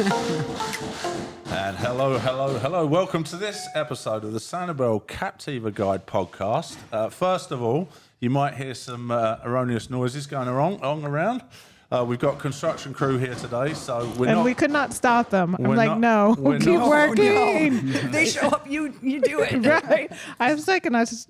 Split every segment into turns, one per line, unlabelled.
And hello. Welcome to this episode of the Sanibel Captiva Guide podcast. First of all, you might hear some erroneous noises going on around. We've got construction crew here today, so
we could not stop them. I'm like, no, keep working.
No. They show up, you do it.
Right. I was thinking I just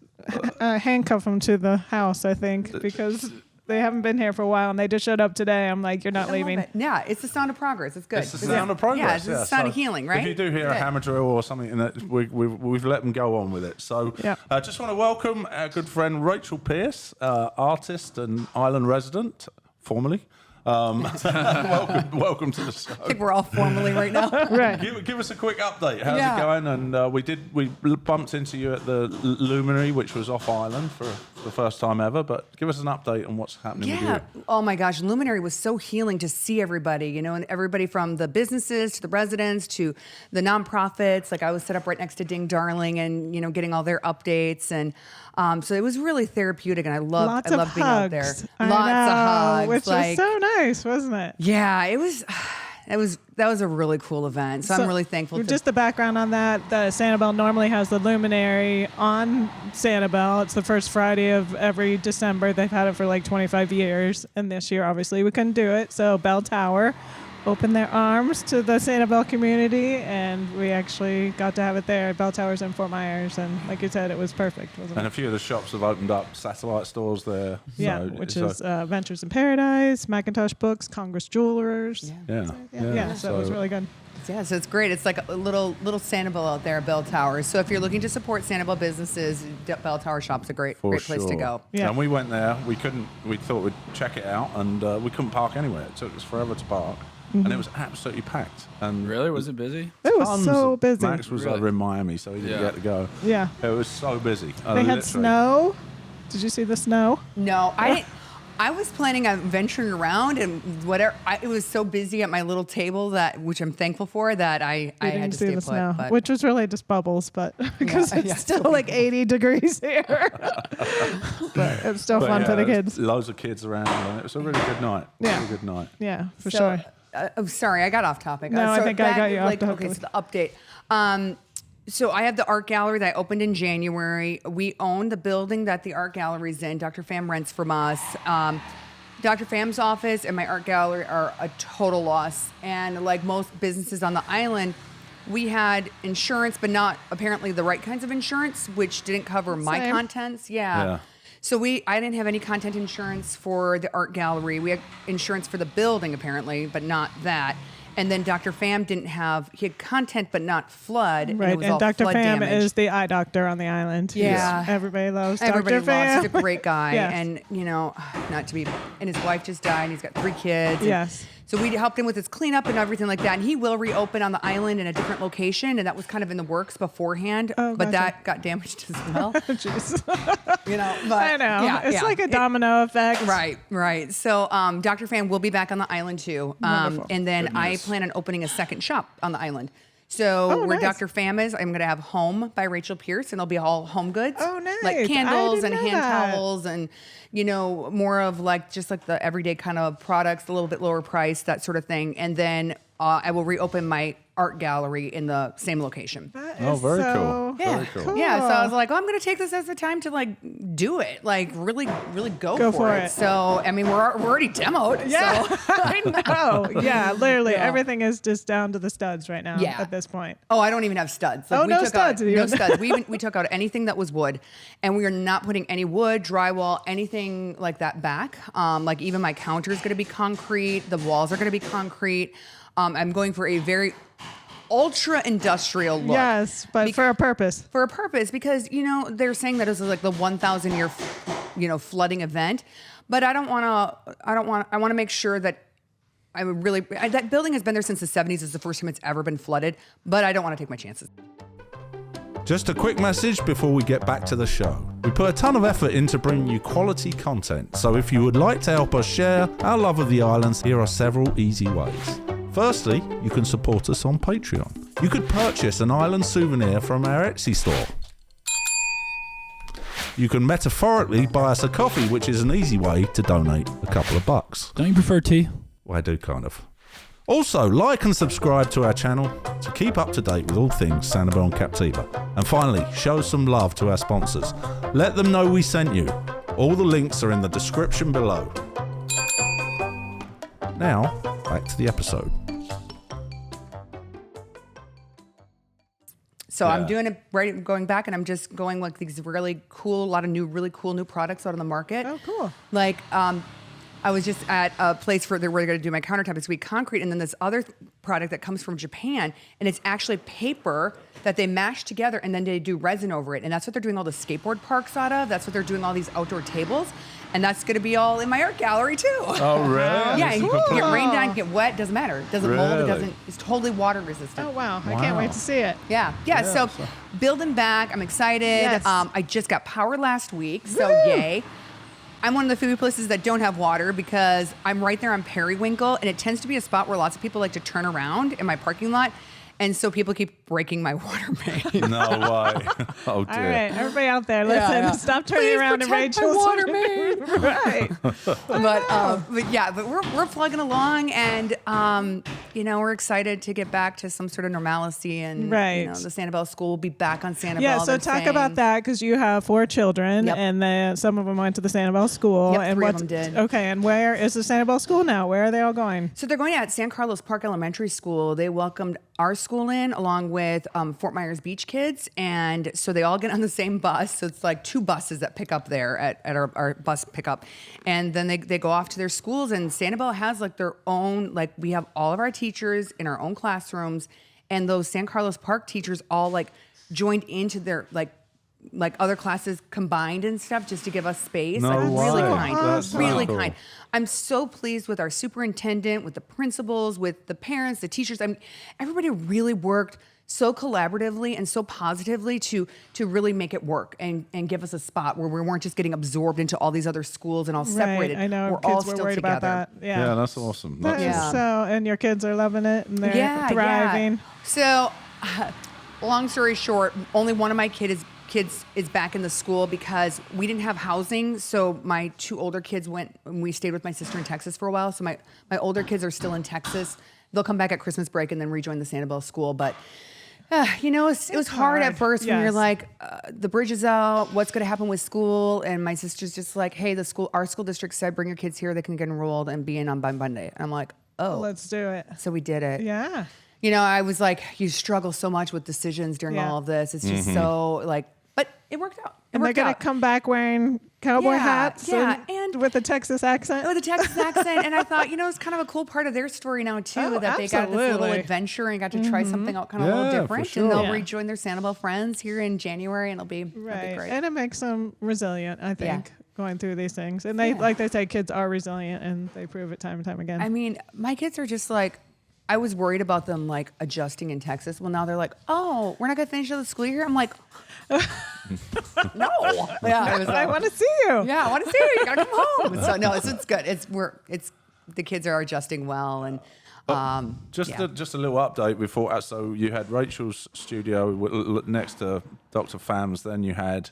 handcuff them to the house, I think, because they haven't been here for a while, and they just showed up today. I'm like, you're not leaving.
Yeah, it's the sound of progress. It's good.
It's the sound of progress.
Yeah, it's the sound of healing, right?
If you do hear a hammer drill or something, we've let them go on with it. So I just want to welcome our good friend Rachel Pierce, artist and island resident, formerly. Welcome to the show.
I think we're all formally right now.
Right.
Give us a quick update. How's it going? And we bumped into you at the Luminary, which was off island for the first time ever. But give us an update on what's happening with you.
Oh my gosh, Luminary was so healing to see everybody. And everybody from the businesses to the residents to the nonprofits. Like I was set up right next to Ding Darling, and getting all their updates, and so it was really therapeutic. And I loved being out there. Lots of hugs,
which was so nice, wasn't it?
Yeah, it was. That was a really cool event. So I'm really thankful.
Just the background on that, the Sanibel normally has the Luminary on Sanibel. It's the first Friday of every December. They've had it for like 25 years. And this year, obviously, we couldn't do it. So Bell Tower opened their arms to the Sanibel community, and we actually got to have it there. Bell Tower's in Fort Myers, and like you said, it was perfect, wasn't it?
And a few of the shops have opened up satellite stores there.
Yeah, which is Ventures in Paradise, Macintosh Books, Congress Jewelers.
Yeah.
So it was really good.
Yeah, so it's great. It's like a little Sanibel out there, Bell Tower. So if you're looking to support Sanibel businesses, Bell Tower Shop's a great place to go.
Yeah. And we went there. We thought we'd check it out, and we couldn't park anywhere. It took us forever to park. Mm-hmm. And it was absolutely packed. And
really? Was it busy?
It was so busy.
Max was over in Miami, so he didn't get to go.
Yeah.
It was so busy.
They had snow. Did you see the snow?
No, I didn't. I was planning on venturing around and whatever. It was so busy at my little table which I'm thankful for, that I had to stay put.
Snow, which was really just bubbles, but because it's still like 80 degrees here. But it was still fun for the kids.
Loads of kids around, and it was a really good night.
Yeah.
Really good night.
Yeah, for sure.
I'm sorry, I got off topic.
No, I think I got you off topic.
Okay, so the update. So I have the art gallery that I opened in January. We own the building that the art gallery's in. Dr. Pham rents from us. Dr. Pham's office and my art gallery are a total loss. And like most businesses on the island, we had insurance, but not apparently the right kinds of insurance, which didn't cover my contents. Yeah. So I didn't have any content insurance for the art gallery. We had insurance for the building apparently, but not that. And then Dr. Pham he had content but not flood.
Right,
and
Dr. Pham
damage.
is the eye doctor on the island.
Yeah.
Everybody loves Dr. Pham.
He's a great guy.
Yes.
And, and his wife just died, and he's got 3 kids.
Yes.
So we helped him with his cleanup and everything like that. And he will reopen on the island in a different location, and that was kind of in the works beforehand.
Oh,
but that got damaged as well.
Jeez.
But
I know. It's like a domino effect.
Right. So Dr. Pham will be back on the island too. And then I plan on opening a second shop on the island. So where
nice.
Dr. Pham is, I'm going to have Home by Rachel Pierce, and it'll be all home goods.
Oh, nice.
Like candles and hand
that.
towels and, more of just like the everyday kind of products, a little bit lower price, that sort of thing. And then I will reopen my art gallery in the same location.
Very cool.
Yeah.
Very cool.
Yeah. So I was like, I'm going to take this as the time to do it. Really, really go for it. So, I mean, we're already demoed.
Yeah.
So.
I know. Yeah. Literally everything is just down to the studs right now at this point.
Oh, I don't even have studs.
No studs.
No studs. We took out anything that was wood, and we are not putting any wood, drywall, anything like that back. Like even my counter is going to be concrete. The walls are going to be concrete. I'm going for a very ultra industrial look.
Yes, but for a purpose.
For a purpose, because they're saying that this is like the 1,000 year, flooding event, but I want to make sure that that building has been there since the 70s. It's the first time it's ever been flooded, but I don't want to take my chances.
Just a quick message before we get back to the show. We put a ton of effort into bringing you quality content, so if you would like to help us share our love of the islands, here are several easy ways. Firstly, you can support us on Patreon. You could purchase an island souvenir from our Etsy store. You can metaphorically buy us a coffee, which is an easy way to donate a couple of bucks.
Don't you prefer tea?
Well, I do kind of. Also, like and subscribe to our channel to keep up to date with all things Sanibel and Captiva. And finally, show some love to our sponsors. Let them know we sent you. All the links are in the description below. Now, back to the episode.
So I'm doing it right, going back, and I'm just going like these really cool, a lot of really cool new products out on the market.
Oh, cool.
Like, I was just at a place where they're going to do my countertop this week, concrete, and then this other product that comes from Japan, and it's actually paper that they mash together, and then they do resin over it, and that's what they're doing all the skateboard parks out of. That's what they're doing all these outdoor tables, and that's going to be all in my art gallery too.
Oh, really?
Yeah, and you can get rained on, get wet, doesn't matter. It doesn't mold, it doesn't. It's totally water resistant.
Oh, wow. I can't wait to see it.
Yeah. So building back, I'm excited.
Yes.
I just got power last week, so yay. I'm one of the few places that don't have water because I'm right there on Periwinkle, and it tends to be a spot where lots of people like to turn around in my parking lot. And so people keep breaking my water main.
No way. Oh, dear.
All right, everybody out there, listen, stop turning
Please
around in
protect my
Rachel's
water main.
Right.
but we're plugging along, and we're excited to get back to some sort of normalcy, and the Sanibel school will be back on Sanibel.
Yeah, so talk about that, because you have 4 children, and some of them went to the Sanibel school.
Yep,
and
3 of them did.
Okay, and where is the Sanibel school now? Where are they all going?
So they're going at San Carlos Park Elementary School. They welcomed our school in along with Fort Myers Beach kids, and so they all get on the same bus. So it's like 2 buses that pick up there at our bus pickup, and then they go off to their schools. And Sanibel has like their own, like we have all of our teachers in our own classrooms, and those San Carlos Park teachers all like joined into their like other classes combined and stuff just to give us space.
No way.
Really kind.
That's
Really
cool.
kind. I'm so pleased with our superintendent, with the principals, with the parents, the teachers. Everybody really worked so collaboratively and so positively to really make it work and give us a spot where we weren't just getting absorbed into all these other schools and all separated.
I know,
we're
kids
all
were
still
worried
together.
about that.
Yeah, that's awesome.
So, and your kids are loving it, and they're thriving.
Yeah. So, long story short, only one of my kids is back in the school because we didn't have housing. So my 2 older kids went, and we stayed with my sister in Texas for a while. So my older kids are still in Texas. They'll come back at Christmas break and then rejoin the Sanibel school. But it was hard at first when you're like, the bridge is out. What's going to happen with school? And my sister's just like, hey, our school district said bring your kids here. They can get enrolled and be in on by Monday. And I'm like, oh,
let's do it.
So we did it.
Yeah.
I was like, you struggle so much with decisions during all of this. It's just so like. But it worked out.
And they're going to come back wearing cowboy hats and with a Texas accent.
With a Texas accent. And I thought, it's kind of a cool part of their story now, too, that they got this little adventure and got to try something out kind of a little different.
For sure.
And they'll rejoin their Sanibel friends here in January, and it'll be great.
And it makes them resilient, I think, going through these things. And they, like they say, kids are resilient, and they prove it time and time again.
I mean, my kids are just like, I was worried about them like adjusting in Texas. Well, now they're like, oh, we're not going to finish the school year? I'm like, no. Yeah,
I want to see you.
Yeah, I want to see you. You got to come home. So no, it's good. It's the kids are adjusting well, and
just a little update before. So you had Rachel's studio next to Dr. Fam's, then you had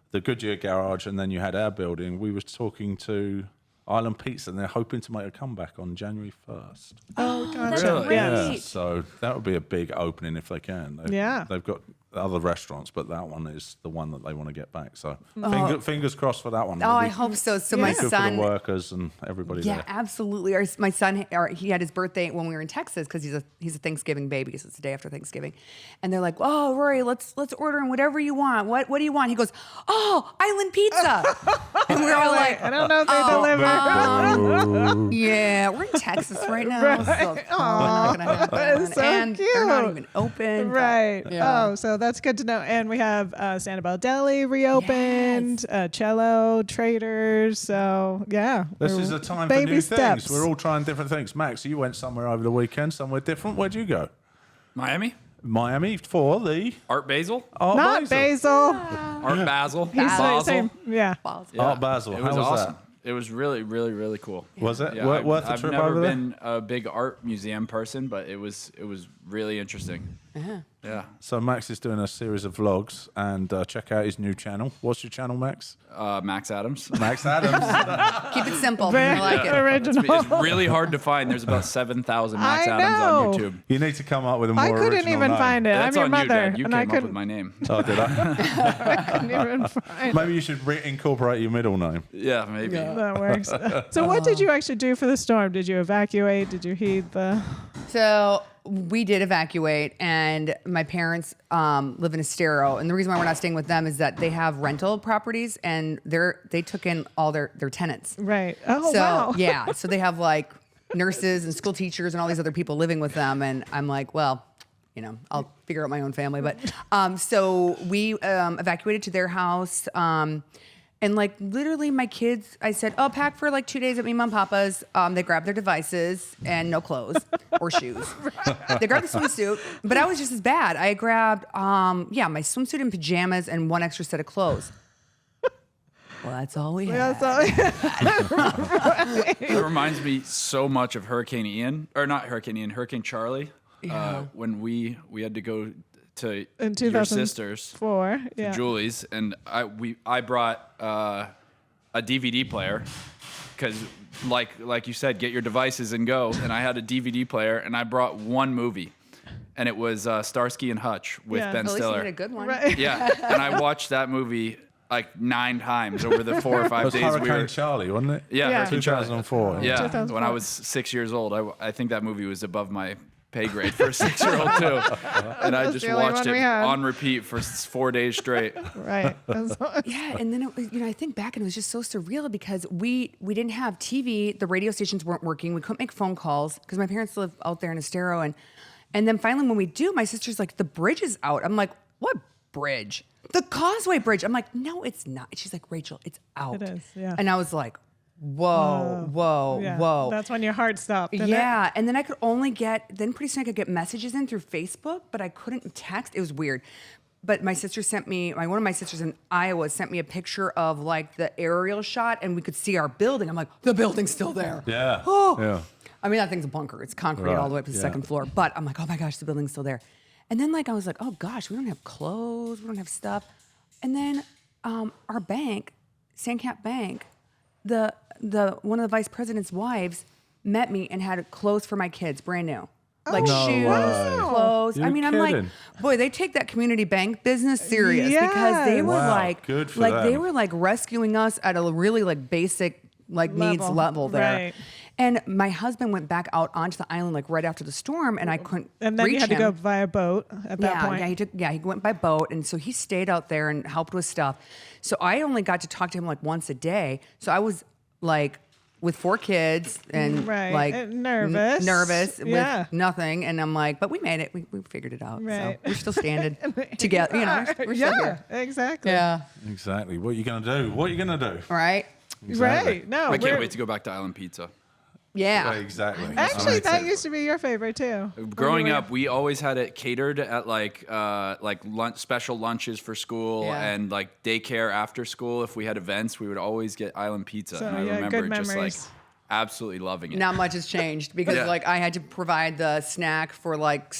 the Goodyear garage, and then you had our building. We were talking to Island Pizza, and they're hoping to make a comeback on January 1st.
Oh, gotcha.
Really?
Yeah, so that would be a big opening if they can. They've got other restaurants, but that one is the one that they want to get back. So fingers crossed for that one.
Oh, I hope so. So my
good
son,
for the workers and everybody there.
Yeah, absolutely. My son, he had his birthday when we were in Texas because he's a Thanksgiving baby, so it's the day after Thanksgiving. And they're like, "Oh, Rory, let's order in whatever you want. What do you want?" He goes, "Oh, Island Pizza." And we're all like,
I don't know if they deliver.
Yeah, we're in Texas right now. So it's not gonna happen.
That is so
and
cute.
they're not even open.
Right.
But, yeah.
Oh, so that's good to know. And we have Sanibel Deli reopened, Cello, Traders. So, yeah.
This is a time for
baby
new
steps.
things. We're all trying different things. Max, you went somewhere over the weekend, somewhere different. Where'd you go?
Miami?
For the
Art Basil?
Not Basil.
Art Basil.
Same. Yeah.
Art Basil.
It
How
was
was
awesome.
that?
It was really, really, really cool.
Was it?
Yeah,
Worth the
I've
trip
never
over there?
been a big art museum person, but it was really interesting. Yeah.
So Max is doing a series of vlogs, and check out his new channel. What's your channel, Max?
Max Adams.
Max Adams.
Keep it simple.
Very
I like it.
original.
It's really hard to find. There's about 7,000 Max
I
Adams on
know.
YouTube.
You need to come up with a more
I couldn't
original
even
name.
find it.
That's
I'm your
on
mother,
you, Dad. You
and
came
I
up
couldn't,
with my name.
Oh, did I?
couldn't even find.
Maybe you should incorporate your middle name.
Yeah, maybe.
That works. So what did you actually do for the storm? Did you evacuate? Did you heed the?
So we did evacuate, and my parents live in Estero. And the reason why we're not staying with them is that they have rental properties, and they took in all their tenants.
Right. Oh,
So
wow.
yeah, so they have like nurses and school teachers and all these other people living with them, and I'm like, well, I'll figure out my own family. But so we evacuated to their house. And like literally my kids, I said, oh, pack for like 2 days at me, mom, papa's. They grabbed their devices and no clothes or shoes. They grabbed the swimsuit, but I was just as bad. I grabbed, my swimsuit and pajamas and one extra set of clothes. Well, that's all we had.
It reminds me so much of Hurricane Ian, or not Hurricane Ian, Hurricane Charlie.
Yeah.
When we had to go to
In
your sisters,
2004. Yeah.
Julie's, and I brought a DVD player because, like you said, get your devices and go. And I had a DVD player, and I brought one movie, and it was Starsky and Hutch with
Yeah.
Ben
At least you
Stiller.
had a good one.
Right.
Yeah, and I watched that movie like 9 times over the 4 or 5
That was
days we
Hurricane
were.
Charlie, wasn't it?
Yeah,
Yeah.
Hurricane Charlie.
2004.
Yeah,
2004.
when I was 6 years old, I think that movie was above my pay grade for a 6-year-old too, and I
That's
just
the only
watched
one we
it
had.
on repeat for 4 days straight.
Right.
Yeah, and then it was, I think back and it was just so surreal because we didn't have TV, the radio stations weren't working, we couldn't make phone calls because my parents live out there in Estero, and then finally when we do, my sister's like, the bridge is out. I'm like, what bridge? The Causeway Bridge. I'm like, no, it's not. She's like, Rachel, it's out.
It is, yeah.
And I was like, whoa.
Yeah. That's when your heart stopped. didn't it?
Yeah, and then I could only then pretty soon I could get messages in through Facebook, but I couldn't text. It was weird. But my sister sent me, one of my sisters in Iowa sent me a picture of like the aerial shot, and we could see our building. I'm like, the building's still there.
Yeah.
Oh.
Yeah.
I mean, that thing's a bunker. It's concrete
Right,
all the way up to the
yeah.
second floor. But I'm like, oh my gosh, the building's still there. And then like I was like, oh gosh, we don't have clothes, we don't have stuff. And then our bank, Sandcap Bank, the one of the vice president's wives met me and had clothes for my kids, brand new. Like
No
shoes,
way.
clothes.
You're
I mean, I'm like,
kidding.
boy, they take that community bank business serious because they were
Wow,
like,
good for
they
them.
were like rescuing us at a really like basic like needs level there.
Right.
And my husband went back out onto the island like right after the storm, and I couldn't
And then
reach
you had
him.
to go via boat at that point.
He went by boat, and so he stayed out there and helped with stuff. So I only got to talk to him like once a day. So I was like with 4 kids and
Right.
like
And nervous.
nervous
Yeah.
with nothing, and I'm like, but we made it. We figured it out.
Right.
So we're still standing together. We're still here.
Exactly.
Yeah.
Exactly. What are you going to do? What are you going to do?
All right.
Exactly.
Right. No.
I can't
we're-
wait to go back to Island Pizza.
Yeah.
Yeah, exactly.
Actually, that
Me too.
used to be your favorite too.
Growing up, we always had it catered at like lunch, special lunches for school
Yeah.
and like daycare after school. If we had events, we would always get Island Pizza.
So,
and I
yeah,
remember
good
just like
memories.
absolutely loving it.
Not much has changed because
Yeah.
like I had to provide the snack for like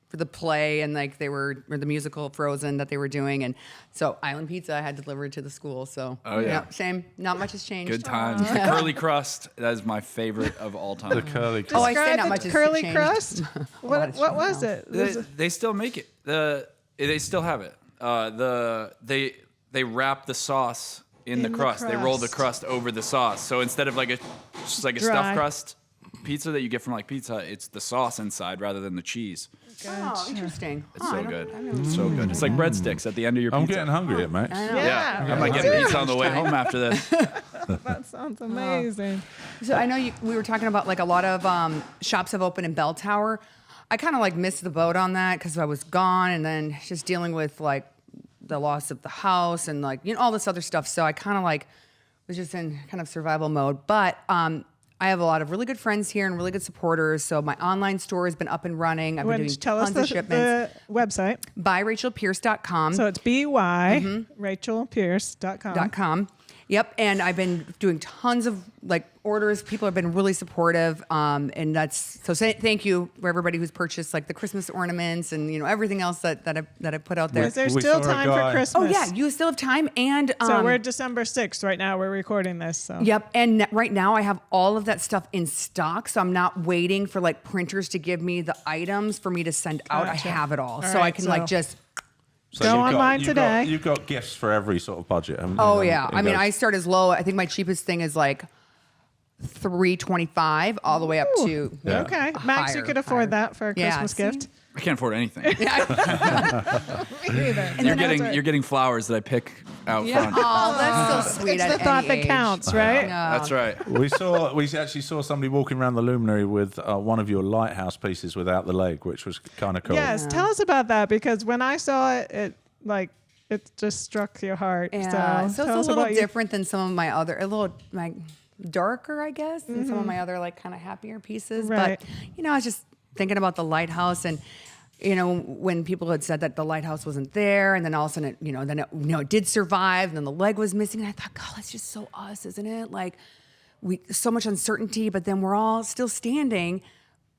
for the play and like or the musical Frozen that they were doing, and so Island Pizza I had delivered to the school. So
Oh, yeah.
same. Not much has changed.
Good times. The curly crust, that is my favorite of all time.
The curly
Oh, I say
Describe
not
the
much has
curly
changed.
crust.
lot has
What
changed
was it?
They still make it. They still have it. They wrap the sauce in the
In the
crust. They roll the
crust.
crust over the sauce. So instead of like a
Dry.
stuffed crust pizza that you get from like Pizza Hut, it's the sauce inside rather than the cheese.
Oh, interesting.
It's so good. It's so good. It's like breadsticks at the end of your
I'm
pizza.
getting hungry at Max.
Yeah, I might
Yeah.
get pizza on the way home after this.
That sounds amazing.
So I know we were talking about like a lot of shops have opened in Bell Tower. I kind of like missed the boat on that because I was gone, and then just dealing with like the loss of the house and like all this other stuff. So I kind of like was just in kind of survival mode. But I have a lot of really good friends here and really good supporters. So my online store has been up and running. I've been doing
Tell us
tons of shipments.
the website.
By RachelPierce.com.
So it's BY, RachelPierce.com.
.com. Yep, and I've been doing tons of like orders. People have been really supportive, and that's so. Thank you for everybody who's purchased like the Christmas ornaments and everything else that I put out there.
Is there
We
still
saw a
time
guy-
for Christmas?
Oh yeah, you still have time, and
So we're December 6th right now. We're recording this. So.
Yep, and right now I have all of that stuff in stock, so I'm not waiting for like printers to give me the items for me to send out. I
Gotcha.
have it all,
All
so I
right,
can
so-
like just.
So
Go
you've got-
online
you've
today.
You've got gifts for every sort of budget. haven't you?
Oh yeah,
It
I mean
goes-
I start as low. I think my cheapest thing is like $325 all the way up to.
Yeah.
Okay. Max, you
higher,
could afford
higher.
that for a
Yeah,
Christmas
see?
gift.
I can't afford anything.
Me neither.
You're getting flowers that I pick out
Yeah.
front.
Oh, that's so sweet.
It's
at
the thought
any
that
age.
counts, right?
That's right.
We actually saw somebody walking around the luminary with one of your lighthouse pieces without the leg, which was kind of cool.
Yes, tell us about that because when I saw it, it just struck your heart.
Yeah, so
tell us
it's a little
about you.
different than some of my other, a little like darker, I guess, than some of my other like kind of happier pieces.
Right.
But I was just thinking about the lighthouse and. When people had said that the lighthouse wasn't there, and then all of a sudden, it did survive, and then the leg was missing, and I thought, God, that's just so us, isn't it? Like, so much uncertainty, but then we're all still standing,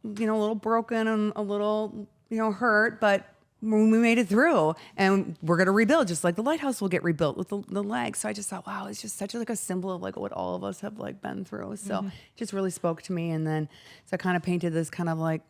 a little broken and a little, hurt, but we made it through, and we're gonna rebuild, just like the lighthouse will get rebuilt with the leg. So I just thought, wow, it's just such a symbol of like what all of us have like been through. So it just really spoke to me, and then so I kind of painted this kind of like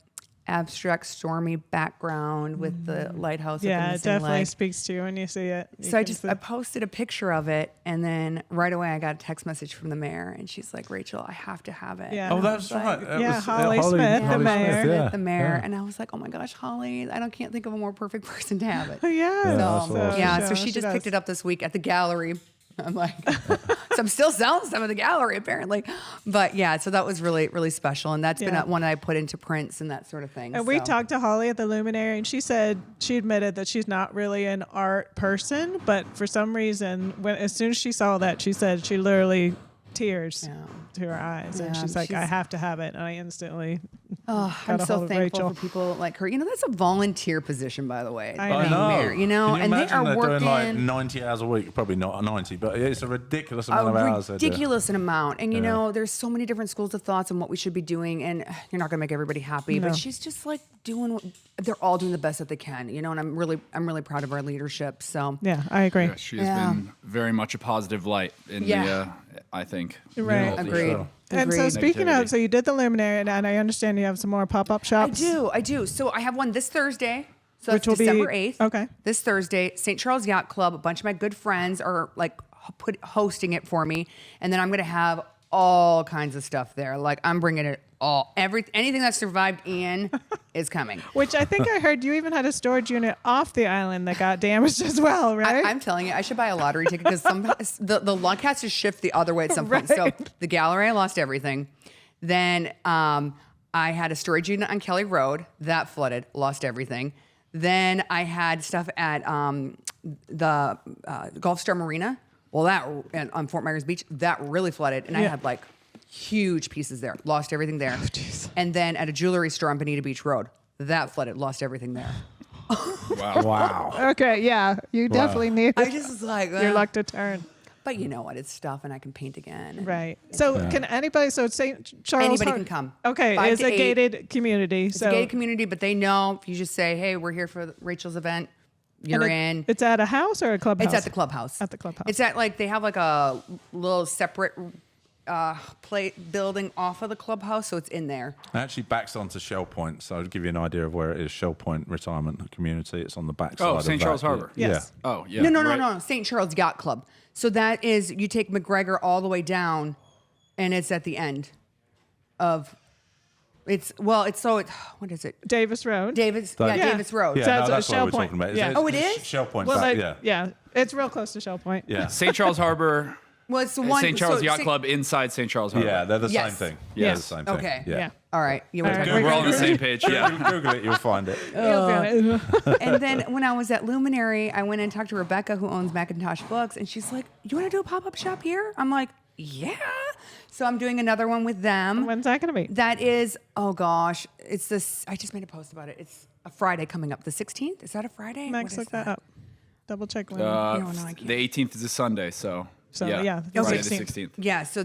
abstract, stormy background with the lighthouse.
Yeah,
with the
it
missing
definitely
leg.
speaks to you when you see it. You
So
can
I
see-
posted a picture of it, and then right away I got a text message from the mayor, and she's like, "Rachel, I have to have it."
Yeah.
Oh,
And I
that's
was like,
right. That
Yeah,
was,
Holly Smith, the
Holly
mayor.
Smith, yeah.
The mayor, and I was like, "Oh my gosh, Holly! I can't think of a more perfect person to have it."
yeah.
that's awesome.
So she just picked it up this week at the gallery. I'm like, so I'm still selling some at the gallery apparently, but yeah, so that was really, really special, and that's
Yeah.
been one that I put into prints and that sort of thing.
And we
so.
talked to Holly at the Luminary, and she said she admitted that she's not really an art person, but for some reason, as soon as she saw that, she said she literally tears to her eyes, and
Yeah,
she's like, "I
she's-
have to have it." And I instantly
Oh,
got
I'm
a
so
hold of
thankful
Rachel.
for people like her. That's a volunteer position, by the way.
I
being
know.
mayor,
Can you
and they
imagine
are
they're
working
doing like 90 hours a week? Probably not 90, but it's a ridiculous amount of hours.
a
they do.
ridiculous amount. And there's so many different schools of thoughts on what we should be doing, and you're not going to make everybody happy.
No.
But she's just like doing what they're all doing the best that they can. And I'm really proud of our leadership. So
Yeah, I agree.
Yeah, she has
Yeah.
been very much a positive light in
Yeah.
I think.
Right.
all the,
agreed.
sure.
And so
Agreed.
speaking of,
Negativity.
so you did the Luminary, and I understand you have some more pop-up shops.
I do. So I have one this Thursday. So
Which
that's
will be-
December 8th.
okay.
This Thursday, St. Charles Yacht Club, a bunch of my good friends are like hosting it for me. And then I'm going to have all kinds of stuff there. Like I'm bringing it all, anything that survived Ian is coming.
Which I think I heard you even had a storage unit off the island that got damaged as well, right?
I'm telling you, I should buy a lottery ticket because the luck has to shift the other way at some point. So
Right.
the gallery, I lost everything. Then I had a storage unit on Kelly Road that flooded, lost everything. Then I had stuff at the Gulf Star Marina. Well, and on Fort Myers Beach, that really flooded, and I
Yeah.
had like huge pieces there, lost everything there.
jeez.
And then at a jewelry store on Bonita Beach Road, that flooded, lost everything there.
Wow.
Wow.
Okay, yeah, you definitely need
I just was like,
your luck to turn.
But you know what? It's stuff, and I can paint again.
Right. So can anybody? So St. Charles.
Anybody can come.
Okay,
5
it's
to
a
8.
gated community.
It's
so
a gated community, but they know if you just say, "Hey, we're here for Rachel's event," you're in.
It's at a house or a clubhouse.
It's at the clubhouse.
At the clubhouse.
It's at they have like a little separate plate building off of the clubhouse, so it's in there.
It actually backs onto Shell Point, so to give you an idea of where it is, Shell Point Retirement Community. It's on the back side of
St.
that.
Charles Harbor.
Yes.
Oh, yeah.
No,
right.
no. St. Charles Yacht Club. So that is you take McGregor all the way down, and it's at the end of. What is it?
Davis Road.
Davis
Yeah.
Davis Road.
Yeah,
So
no,
it's
that's what
Shell
we're
Point.
talking about.
Yeah.
Oh, it is?
Shell Point
Well,
back, yeah.
it's real close to Shell Point.
Yeah.
St. Charles Harbor,
Well, it's the one.
St. Charles
so
Yacht
St.
Club inside St. Charles Harbor.
Yeah, they're the
Yes.
same thing.
Yes.
They're the same thing.
Okay.
Yeah.
All right. You
All
were
right.
talking
We're all on the
Google
same page. Yeah.
Google it, you'll find it.
You'll be on it.
And then when I was at Luminary, I went and talked to Rebecca, who owns Macintosh Books, and she's like, "You want to do a pop-up shop here?" I'm like, "Yeah." So I'm doing another one with them.
When's that going to be?
That is, oh gosh, it's this. I just made a post about it. It's a Friday coming up, the 16th. Is that a Friday?
Max,
What
look
is
that up. Double check when.
No, I can't.
The 18th is a Sunday, so
So
Yeah.
yeah, the
Friday the
16th.
16th.
Yeah, so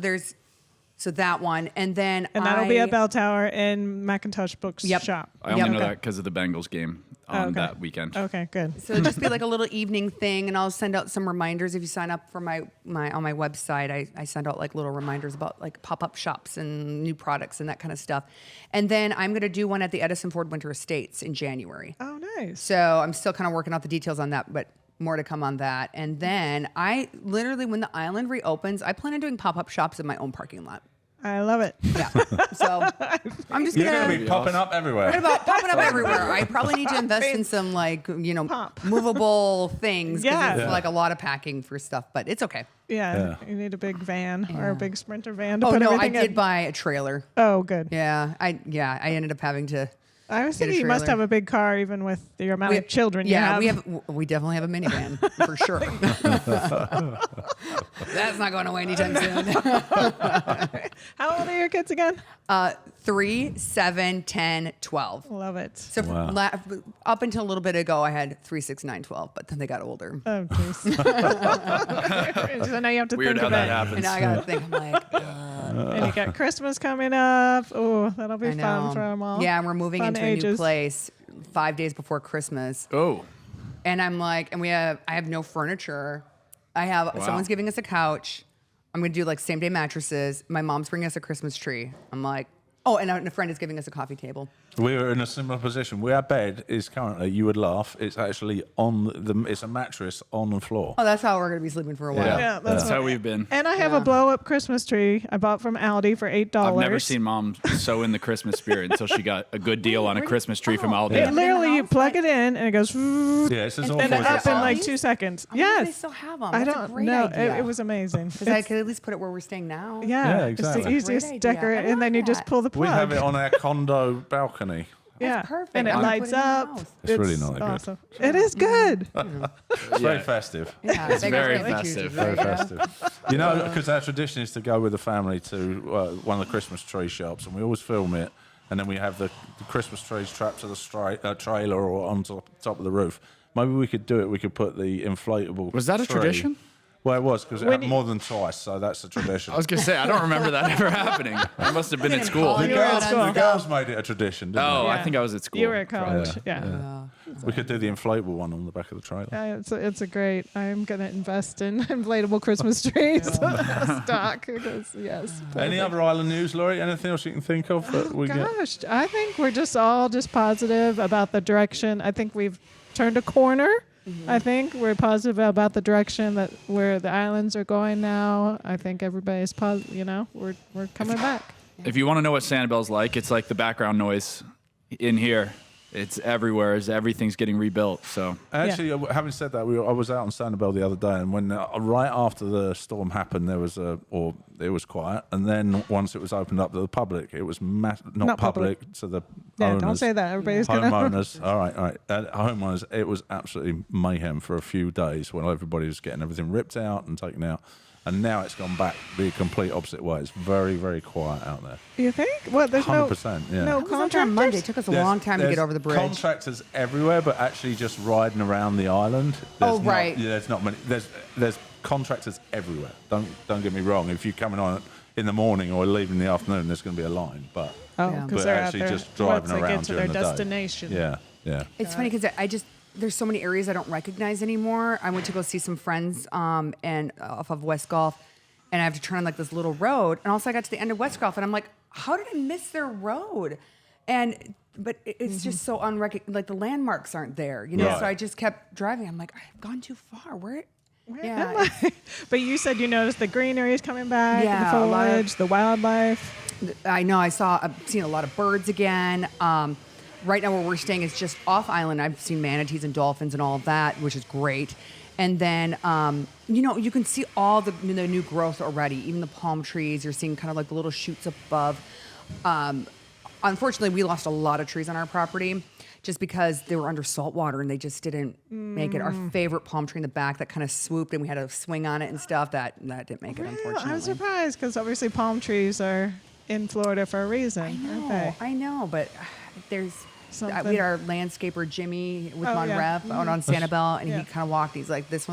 that one, and then
That'll be at Bell Tower in Macintosh Books
Yep.
shop.
I only know
okay.
that because of the Bengals game on that weekend.
Okay, good.
So it'll just be like a little evening thing, and I'll send out some reminders if you sign up for my on my website. I send out like little reminders about like pop-up shops and new products and that kind of stuff. And then I'm gonna do one at the Edison Ford Winter Estates in January.
Oh, nice.
So I'm still kind of working out the details on that, but more to come on that. And then I literally, when the island reopens, I plan on doing pop-up shops in my own parking lot.
I love it.
Yeah. So I'm just
You're
gonna
going to be popping up everywhere.
What about popping up everywhere? I probably need to invest in some movable things. 'Cause
Yeah.
It's like a lot of packing for stuff, but it's okay.
Yeah, you need a big van or a big Sprinter van to
Oh
put
no, I
everything
did
in.
buy a trailer.
Oh, good.
Yeah, I ended up having to.
I was
Get a
thinking you must
trailer.
have a big car even with the amount of children you
Yeah,
have.
we definitely have a minivan for sure. That's not going away anytime soon.
How old are your kids again?
3, 7, 10, 12.
Love it.
So up until a little bit ago, I had 3, 6, 9, 12, but then they got older.
Oh, jeez. So now you have to
Weird
think
how that
about it.
happens.
And now I got to think, I'm like,
And you got Christmas coming up. Oh, that'll be
I
fun
know.
for them all.
Yeah, and we're moving
Fun
into a new
ages.
place 5 days before Christmas.
Oh,
And I'm like, I have no furniture. Someone's giving us a couch. I'm going to do like same day mattresses. My mom's bringing us a Christmas tree. I'm like, oh, and a friend is giving us a coffee table.
We're in a similar position. Our bed is currently, you would laugh, it's actually it's a mattress on the floor.
Oh, that's how we're going to be sleeping for a while.
Yeah,
that's
what-
how we've been.
And I have a blow up Christmas tree I bought from Aldi for $8.
I've never seen Mom so in the Christmas spirit until she got a good deal on a Christmas tree from Aldi.
It literally, you plug it in and it goes, and
Yeah, it's as
And
awful
it's
as
up
that
in like
sounds.
2 seconds.
I wonder if they
Yes.
still have them.
I
That's a
don't
great
know.
idea.
It was amazing.
Because I could at least put it where we're staying now.
Yeah,
exactly.
it's the easiest
Great idea.
decorate,
I
and then
love
you just
that.
pull the plug.
We have it on our condo balcony.
Yeah,
perfect.
and it
I'm gonna
lights
put it in the
up.
house.
It's really not that good.
awesome. It is good.
It's very festive.
Yeah,
It's
they got
very
really cute,
festive.
Very
right?
festive. You know, because our tradition is to go with the family to one of the Christmas tree shops, and we always film it, and then we have the Christmas trees strapped to the trailer or on top of the roof. Maybe we could do it. We could put the inflatable.
Was that a
tree-
tradition?
Well, it was because it happened more than twice, so that's a tradition.
I was gonna say I don't remember that ever happening. I must have been at school.
college.
The
You were at
girls,
school.
the girls made it a tradition, didn't
Oh,
they?
I
Yeah.
think I was at school.
You were at college. Yeah.
We could do the inflatable one on the back of the trailer.
Yeah, it's a great. I'm gonna invest in inflatable Christmas trees stock because yes.
Any other island news, Laurie? Anything else you can think of that we get?
Gosh, I think we're just all just positive about the direction. I think we've turned a corner. I think we're positive about the direction that where the islands are going now. I think everybody's positive. We're coming back.
If you want to know what Sanibel's like, it's like the background noise in here. It's everywhere as everything's getting rebuilt. So
Actually, having said that, I was out on Sanibel the other day, and when right after the storm happened, it was quiet, and then once it was opened up to the public, it was not public to the
Yeah,
owners.
don't say that. Everybody's gonna.
Homeowners, all right. Homeowners, it was absolutely mayhem for a few days when everybody was getting everything ripped out and taken out. And now it's gone back the complete opposite way. It's very, very quiet out there.
You think? What? There's
100%, yeah.
no
It was out there on Monday. It took us a long time to get over the bridge.
Contractors everywhere, but actually just riding around the island.
Right.
There's not many. There's contractors everywhere. Don't get me wrong. If you're coming on in the morning or leaving in the afternoon, there's going to be a line. But
Oh,
Yeah.
because
but
they're
actually
out there.
just driving
once they
around
get to their
during the day.
destination.
Yeah.
It's funny because there's so many areas I don't recognize anymore. I went to go see some friends and off of West Gulf, and I have to turn on like this little road. And also I got to the end of West Gulf, and I'm like, how did I miss their road? But it's just so like the landmarks aren't there,
Right.
So I just kept driving. I'm like, I've gone too far. Where
am I? But you said you noticed the greenery is coming back,
Yeah,
the
a lot of-
foliage, the wildlife.
I know I've seen a lot of birds again. Right now where we're staying is just off island. I've seen manatees and dolphins and all of that, which is great. And then, you can see all the new growth already, even the palm trees. You're seeing kind of like the little shoots above. Unfortunately, we lost a lot of trees on our property just because they were under salt water and they just didn't make it. Our favorite palm tree in the back that kind of swooped and we had to swing on it and stuff, that didn't make it, unfortunately.
I'm surprised because obviously palm trees are in Florida for a reason, aren't they?
I know, but there's...
Something.
we had our landscaper Jimmy with
Oh,
Monrep
yeah.
out on Sanibel, and
Yeah.
he kind of walked. He's like, "This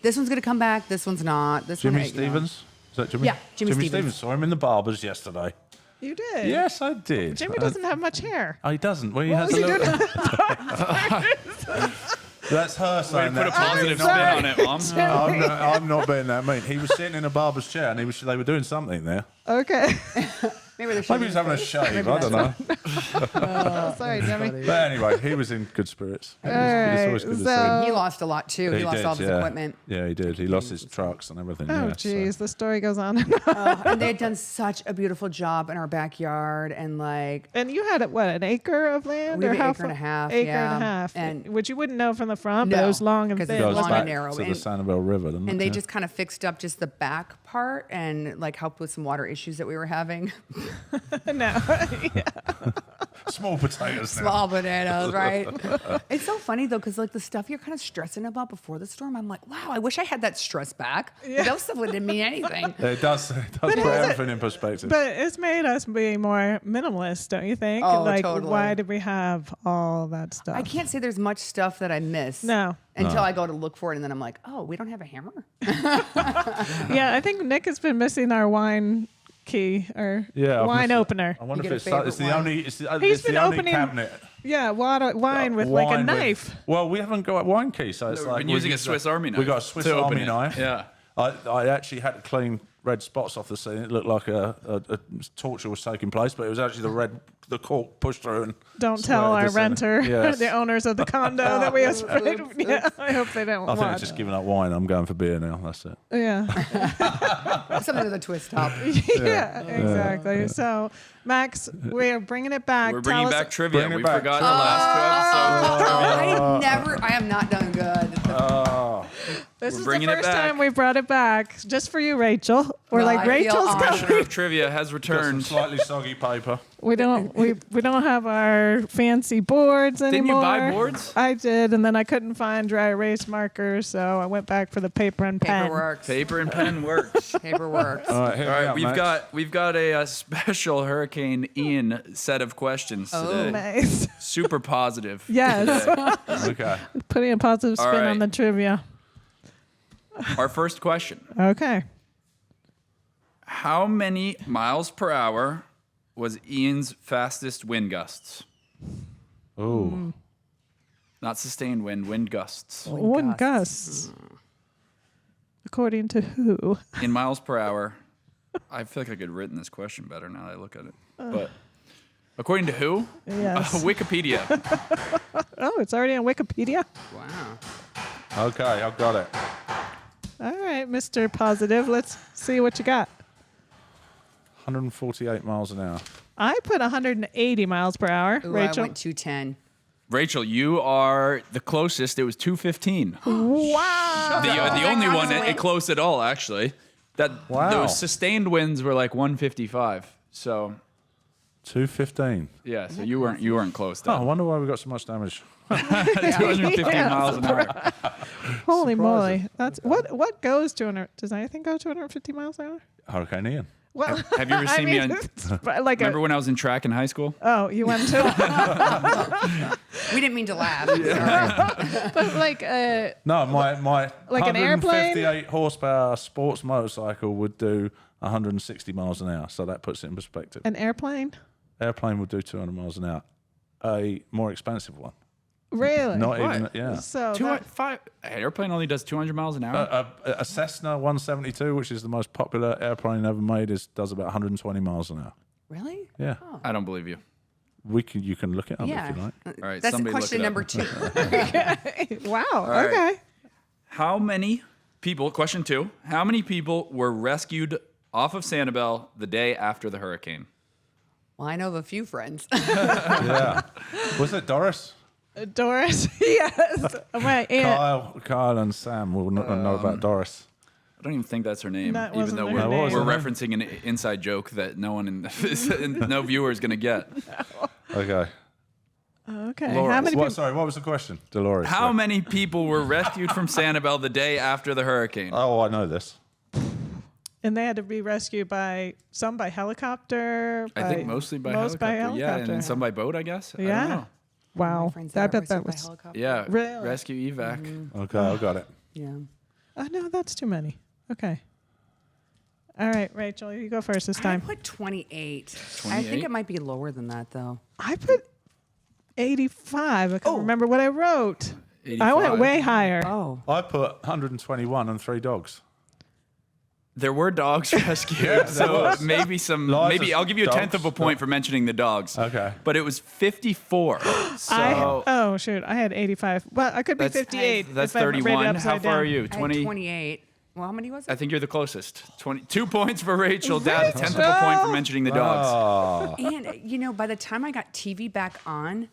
This one's gonna come back. This one's not. This
Jimmy
one,
Stevens? Is that Jimmy?
Yeah, Jimmy
Jimmy
Stevens.
Saw him in the barbers yesterday.
You did.
Yes, I did.
Jimmy doesn't have much hair.
Oh, he doesn't. Well, he has a little. That's her saying
Put a
that.
positive spin on it, Mom.
I'm not being that mean. He was sitting in a barber's chair and they were doing something there.
Okay.
Maybe
Maybe he was having a shave. I don't know.
Sorry, Jimmy.
But anyway, he was in good spirits. It's always good to see him.
He lost a lot too. He lost all his equipment.
Yeah, he did. He lost his trucks and everything.
Oh,
yeah,
geez. The story goes on.
And they had done such a beautiful job in our backyard, and like.
And you had, what, an acre of land?
We
or
had an
how
acre and a half,
Acre
yeah.
and a half.
And-
which you wouldn't know from the front, but
No,
it was long and
'cause
thin.
it
Goes
long and
back
narrow.
to the
And-
Sanibel River, doesn't it?
And they
Yeah.
just kind of fixed up just the back part and like helped with some water issues that we were having.
No.
Small potatoes now.
Small potatoes, right? It's so funny though, because like the stuff you're kind of stressing about before the storm, I'm like, wow, I wish I had that stress back. Yeah. That stuff didn't mean anything.
It does put everything in perspective.
But it's made us be more minimalist, don't you think?
Oh,
like,
totally.
why did we have all that stuff?
I can't say there's much stuff that I miss.
No.
Until I go to look for it, and then I'm like, oh, we don't have a hammer?
Yeah, I think Nick has been missing our wine key or wine opener.
I wonder
You
if
get a
it's
favorite
the
wine?
only. It's
He's
the
been
only
opening
cabinet.
Yeah, wine with like a knife.
Well, we haven't got a wine key, so it's
We've
like
been
we
using a
use
Swiss Army knife
We got a Swiss
to open
Army
it.
knife.
Yeah.
I actually had to clean red spots off the scene. It looked like a torture was taking place, but it was actually the cork pushed through and.
Don't tell our renter,
Yes.
the owners of the condo that we have sprayed. Yeah, I hope they don't
I think
watch.
it's just giving up wine. I'm going for beer now. That's it.
Yeah.
Something with a twist top.
Yeah, exactly. So, Max, we are bringing it back.
We're bringing
Tell us-
back trivia.
Bring it
We
back.
forgot the last two episodes.
I have not done good.
This
We're
is the
bringing it
first
back.
time we brought it back, just for you, Rachel. We're
Well,
like,
I feel
Rachel's
honored.
coming.
Commissioner of Trivia has
Got some
returned.
slightly soggy paper.
We don't have our fancy boards
Didn't
anymore.
you buy boards?
I did, and then I couldn't find dry erase markers, so I went back for the paper and pen.
Paperwork.
Paper and pen works.
Paperwork.
All right, here
All right,
we go,
we've got a special Hurricane Ian set of questions today.
Nice.
Super positive.
Yes.
Okay.
Putting a positive spin
All right.
on the trivia.
Our first question:
Okay.
how many miles per hour was Ian's fastest wind gusts?
Ooh.
Not sustained wind gusts.
Wind gusts. According to who?
In miles per hour. I feel like I could have written this question better now that I look at it. But according to who?
Yes.
Wikipedia.
Oh, it's already on Wikipedia?
Wow.
Okay, I've got it.
All right, Mr. Positive. Let's see what you got.
148 miles an hour.
I put 180 miles per hour.
Ooh,
Rachel?
I went 210.
Rachel, you are the closest. It was 215.
Wow.
The only one close at all, actually.
Wow.
Those sustained winds were like 155. So
215.
yeah, so you weren't close.
Oh, I
Then.
wonder why we got so much damage.
215 miles an hour.
Holy moly. That's what goes 200? Does anything go 250 miles an hour?
Hurricane Ian.
Well,
Have you ever seen me on?
like
Remember when I was in track in high school?
Oh, you went to
We didn't mean to laugh. Sorry.
but like
No, my
Like an airplane?
158 horsepower sports motorcycle would do 160 miles an hour. So that puts it in perspective.
an airplane?
Airplane would do 200 miles an hour. A more expensive one.
Really?
Not
What?
even, yeah.
So
Airplane only does 200 miles an hour.
A Cessna 172, which is the most popular airplane ever made, does about 120 miles an hour.
Really?
Yeah.
I don't believe you.
You can look it up
Yeah.
if you like.
All right,
That's
somebody look
question
it up.
number 2.
wow.
right.
Okay.
How many people? Question 2. How many people were rescued off of Sanibel the day after the hurricane?
Well, I know of a few friends.
Yeah. Was it Doris?
Doris. Yes. My aunt.
Kyle and Sam will not know about Doris.
I don't even think that's her name,
That
even
wasn't
though
her
we're,
name.
we're
What was her
referencing an inside joke that no one no viewer is going to get.
Okay.
Okay.
Laura,
How many people?
Sorry, what was the question? Dolores.
How many people were rescued from Sanibel the day after the hurricane?
Oh, I know this.
And they had to be rescued by helicopter.
I think mostly by
most
helicopter. Yeah, and
helicopter.
then some by boat, I guess. I
Yeah.
don't know.
Wow.
Friends
I
that
bet
were
that
rescued by
was.
helicopter.
Yeah.
Really?
Rescue evac.
Okay, I got it.
Yeah.
Oh, no, that's too many. Okay. All right, Rachel, you go first this
I
time.
put 28. I
28?
think it might be lower than that, though.
I put 85. I can't remember what I wrote.
85.
I went way higher.
Oh.
I put 121 and 3 dogs.
There were dogs rescued, so maybe some.
Lots
Maybe
of
I'll give you a tenth
dogs.
of a point for mentioning the dogs.
Okay.
But it was 54. So
Oh, shoot. I had 85. Well, I could be
That's-
58.
that's
if I read it
31. How
upside
far
down.
are you?
I had
20.
28. Well, how many was it?
I think you're the closest. 22 points for Rachel. Dad, a tenth of a point for mentioning the dogs.
And, by the time I got TV back on,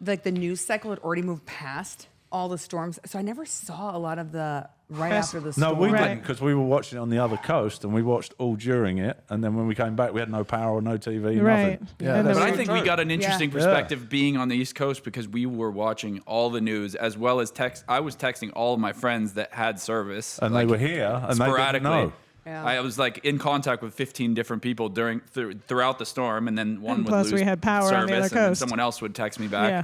like the news cycle had already moved past all the storms. So I never saw a lot of the after the
No,
storm.
we
Right.
didn't because we were watching it on the other coast and we watched all during it. And then when we came back, we had no power or no TV,
Right.
nothing.
Yeah,
that's
But I
True.
think we got an interesting
Yeah.
perspective being on the East Coast because we were watching all the news as well as text. I was texting all of my friends that had service.
And
like,
they were here and they didn't
sporadically.
know.
Yeah.
I was like in contact with 15 different people throughout the storm, and then one
And
would
plus
lose
we had power on the
service,
other
and then
coast.
someone else would text me back.
Yeah.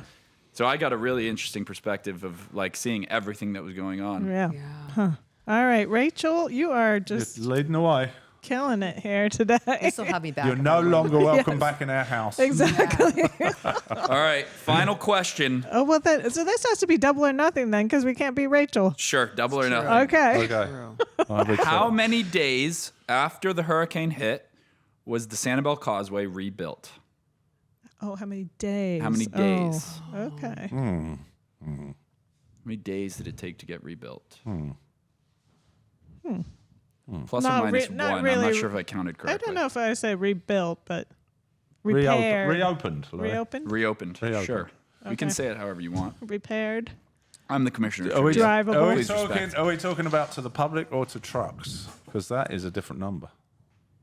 So I got a really interesting perspective of like seeing everything that was going on.
Yeah.
Yeah.
Huh. All right, Rachel, you are
Just
just
leading the way.
killing it here today.
They still have me back.
You're
if
no
I want.
longer welcome back in our house.
Exactly.
All right, final question.
Oh, well, so this has to be double or nothing then, because we can't be Rachel.
Sure, double or nothing.
Okay.
Okay.
True.
I'll be
How
clear.
many days after the hurricane hit was the Sanibel Causeway rebuilt?
Oh, how many days?
How many days?
Oh, okay.
How many days did it take to get rebuilt? Plus
Not
or minus
re- not
one. I'm
really-
not sure if I counted
I
correctly.
don't know if I say rebuilt, but repaired.
Reopened. Larry.
Reopened?
Reopened.
Reopened.
Sure. We can
Okay.
say it however you want.
Repaired.
I'm the commissioner.
Are we,
Drivable.
are, we
Please
talking,
respect.
are we talking about to the public or to trucks? Because that is a different number.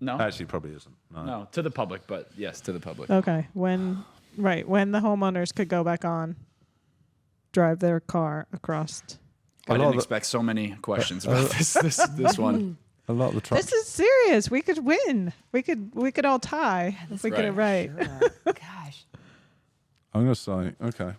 No,
Actually, probably isn't.
no, to the public, but yes, to the public.
Okay. When the homeowners could go back on, drive their car across.
I
lot
didn't
of the-
expect so many questions about this one.
A lot of the trucks.
This is serious. We could win. We could all tie if we get it right.
Sure. Gosh.
I'm going to say, okay.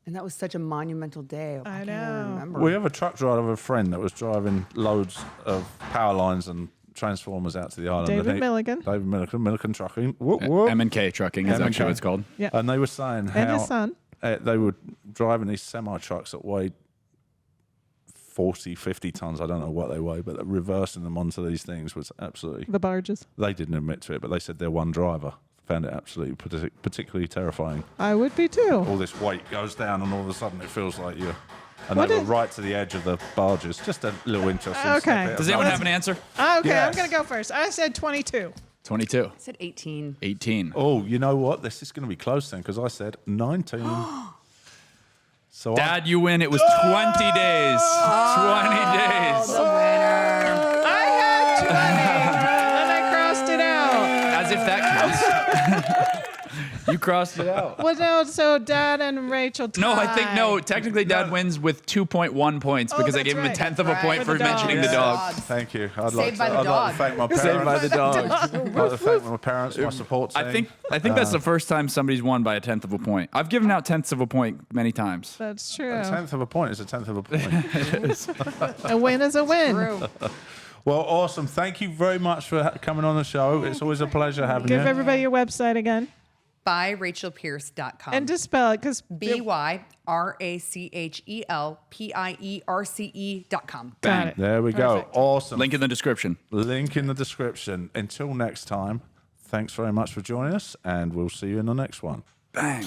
And that was such a monumental day.
I
can't
know.
even remember.
We have a truck driver, a friend, that was driving loads of power lines and transformers out to the island.
David
And he-
Milligan.
David Milligan Trucking. Whoop, whoop.
M&K Trucking is
M&K.
actually what it's called.
Yeah.
And they were saying how
And his son.
They were driving these semi-trucks that weighed 40, 50 tons. I don't know what they weigh, but reversing them onto these things was absolutely...
The barges.
They didn't admit to it, but they said their one driver found it absolutely particularly terrifying.
I would be too.
All this weight goes down and all of a sudden it feels like you're... And
What
they were
is-
right to the edge of the barges. Just a little interesting
Okay.
snippet of
Does anyone
that.
have an answer?
Okay,
Yes.
I'm going to go first. I said 22.
22.
I said 18.
18.
Oh, you know what? This is going to be close then, because I said 19. So
Dad, you win. It was 20 days. 20 days.
The winner.
I had 20. And I crossed it out.
As if that counts. You crossed it out.
Well, no, so Dad and Rachel tied.
No, I think no. Technically, Dad wins with 2.1 points because I
that's
gave him a
right.
tenth of a
Right.
point
For
for
the
mentioning
dogs.
the dogs.
Thank you. I'd
Saved by the
I'd like
dog.
to thank my parents.
Saved by the dogs.
I'd like to thank my parents, my support team.
I think that's the first time somebody's won by a tenth of a point. I've given out tenths of a point many times.
That's true.
A tenth of a point is a tenth of a point.
A win is a win.
True.
Well, awesome. Thank you very much for coming on the show. It's always a pleasure having
Give
you.
everybody your website again.
ByRachelPierce.com.
And to spell it, because
ByRachelPierce.com.
Got it.
There we go.
Perfect.
Awesome.
Link in the description.
Link in the description. Until next time, thanks very much for joining us, and we'll see you in the next one.
Bang.